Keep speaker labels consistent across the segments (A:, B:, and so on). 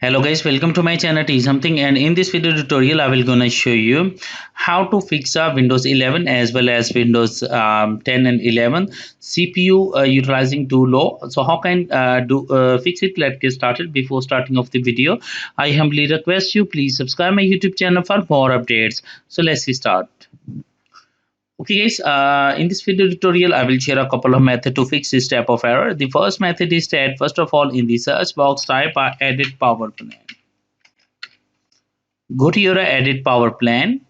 A: Hello guys, welcome to my channel T something, and in this video tutorial I will gonna show you how to fix Windows 11 as well as Windows 10 and 11 CPU utilizing too low. So how can do fix it? Let's get started. Before starting off the video, I humbly request you please subscribe my YouTube channel for more updates. So let's start. Okay guys, in this video tutorial I will share a couple of methods to fix this type of error. The first method is that first of all in the search box type edit power plan. Go to your edit power plan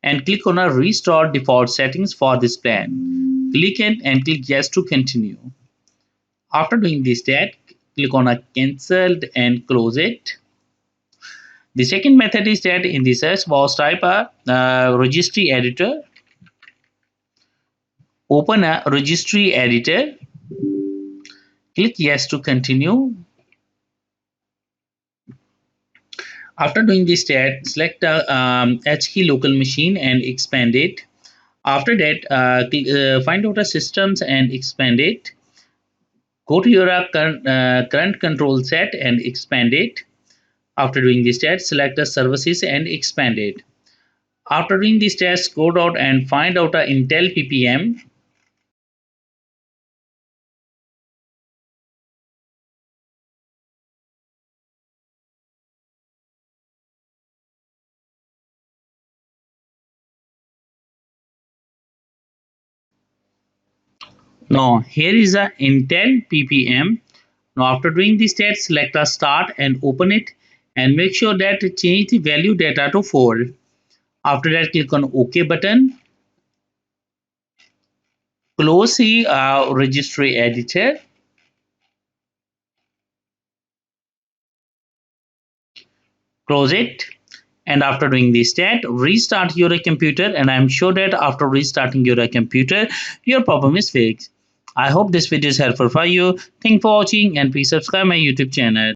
A: and click on a restore default settings for this plan. Click it and click yes to continue. After doing this that, click on a cancelled and close it. The second method is that in the search box type a registry editor. Open a registry editor. Click yes to continue. After doing this step, select the H key local machine and expand it. After that, find out the systems and expand it. Go to your current control set and expand it. After doing this test, select the services and expand it. After doing this test, go out and find out a Intel PPM. Now here is a Intel PPM. Now after doing this test, select a start and open it and make sure that change the value data to 4. After that, click on OK button. Close the registry editor. Close it. And after doing this step, restart your computer, and I'm sure that after restarting your computer, your problem is fixed. I hope this video is helpful for you. Thanks for watching and please subscribe my YouTube channel.